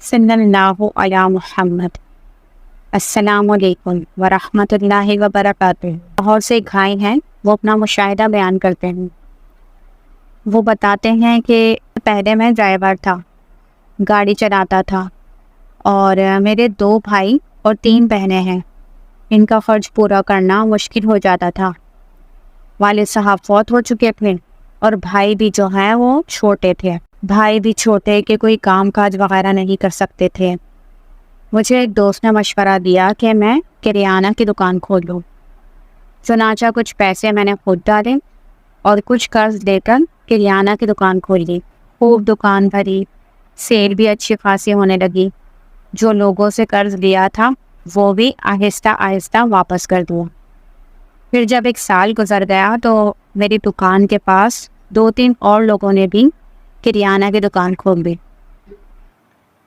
صلی اللہ علی محمد۔ السلام علیکم ورحمۃ اللہ وبرکاتہ۔ بہت سے گھائے ہیں، وہ اپنا مشاہدہ بیان کرتے ہیں۔ وہ بتاتے ہیں کہ پہلے میں ڈرائیور تھا، گاڑی چلاتا تھا، اور میرے 2 بھائی اور 3 بہنیں ہیں۔ ان کا خرچ پورا کرنا مشکل ہو جاتا تھا۔ والد صاحب فوت ہو چکے تھے اور بھائی بھی جو ہیں وہ چھوٹے تھے۔ بھائی بھی چھوٹے کہ کوئی کام کاج وغیرہ نہیں کر سکتے تھے۔ مجھے ایک دوست نے مشورہ دیا کہ میں کریانہ کی دکان کھول لوں۔ چنانچہ کچھ پیسے میں نے خود ڈالے اور کچھ قرض لے کر کریانہ کی دکان کھول لی۔ خوب دکان بھری، سیل بھی اچھی خاصی ہونے لگی۔ جو لوگوں سے قرض لیا تھا وہ بھی آہستہ آہستہ واپس کر دوں۔ پھر جب 1 سال گزر گیا تو میری دکان کے پاس 2-3 اور لوگوں نے بھی کریانہ کی دکان کھول دی،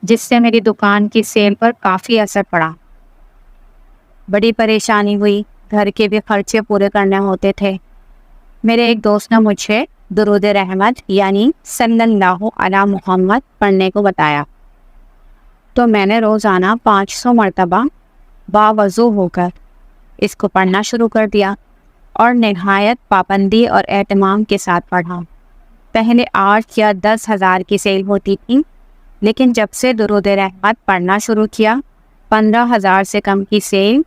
جس سے میری دکان کی سیل پر کافی اثر پڑا۔ بڑی پریشانی ہوئی، گھر کے بھی خرچے پورے کرنے ہوتے تھے۔ میرے ایک دوست نے مجھے درود رحمت یعنی صلی اللہ علی محمد پڑھنے کو بتایا، تو میں نے روزانہ 500 مرتبہ باوضو ہو کر اس کو پڑھنا شروع کر دیا اور نہایت پابندی اور اہتمام کے ساتھ پڑھا۔ پہلے 8 یا 10 ہزار کی سیل ہوتی تھی، لیکن جب سے درود رحمت پڑھنا شروع کیا 15 ہزار سے کم کی سیل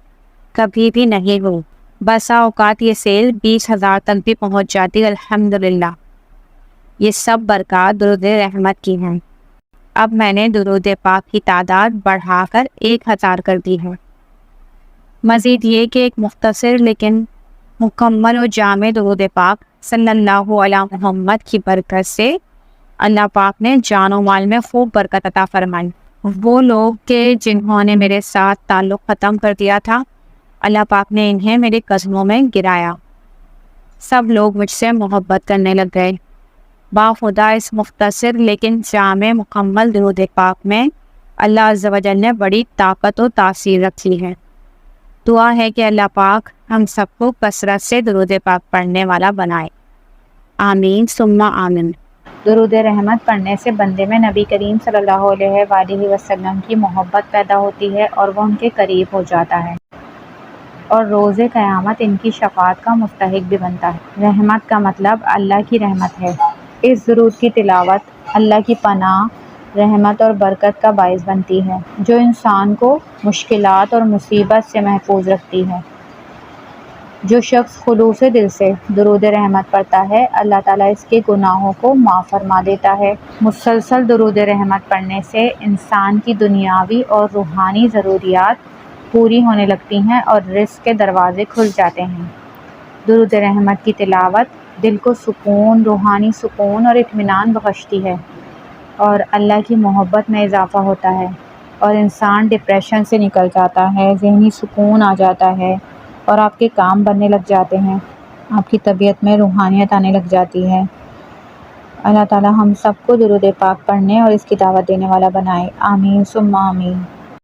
کبھی بھی نہیں ہوئی۔ بسا اوقات یہ سیل 20 ہزار تک بھی پہنچ جاتی۔ الحمدللہ، یہ سب برکات درود رحمت کی ہیں۔ اب میں نے درود پاک کی تعداد بڑھا کر 1000 کر دی ہے۔ مزید یہ کہ ایک مختصر لیکن مکمل و جامع درود پاک صلی اللہ علی محمد کی برکت سے اللہ پاک نے جان و مال میں خوب برکت عطا فرمائی۔ وہ لوگ کہ جنہوں نے میرے ساتھ تعلق ختم کر دیا تھا، اللہ پاک نے انہیں میرے قدموں میں گرایا۔ سب لوگ مجھ سے محبت کرنے لگ گئے۔ باخدا اس مختصر لیکن جامع مکمل درود پاک میں اللہ عز و جل نے بڑی طاقت و تاثیر رکھی ہے۔ دعا ہے کہ اللہ پاک ہم سب کو کثرت سے درود پاک پڑھنے والا بنائے، آمین ثم آمین۔ درود رحمت پڑھنے سے بندے میں نبی کریم صلی اللہ علیہ وآلہ وسلم کی محبت پیدا ہوتی ہے اور وہ ان کے قریب ہو جاتا ہے، اور روز قیامت ان کی شفاعت کا مستحق بھی بنتا ہے۔ رحمت کا مطلب اللہ کی رحمت ہے۔ اس درود کی تلاوت اللہ کی پناہ، رحمت اور برکت کا باعث بنتی ہے، جو انسان کو مشکلات اور مصیبت سے محفوظ رکھتی ہے۔ جو شخص خلوص دل سے درود رحمت پڑھتا ہے، اللہ تعالیٰ اس کے گناہوں کو معاف فرما دیتا ہے۔ مسلسل درود رحمت پڑھنے سے انسان کی دنیاوی اور روحانی ضروریات پوری ہونے لگتی ہیں اور رزق کے دروازے کھل جاتے ہیں۔ درود رحمت کی تلاوت دل کو سکون، روحانی سکون اور اطمینان بخشتی ہے، اور اللہ کی محبت میں اضافہ ہوتا ہے، اور انسان ڈپریشن سے نکل جاتا ہے، ذہنی سکون آ جاتا ہے، اور آپ کے کام بننے لگ جاتے ہیں، آپ کی طبیعت میں روحانیت آنے لگ جاتی ہے۔ اللہ تعالیٰ ہم سب کو درود پاک پڑھنے اور اس کی دعوت دینے والا بنائے، آمین ثم آمین۔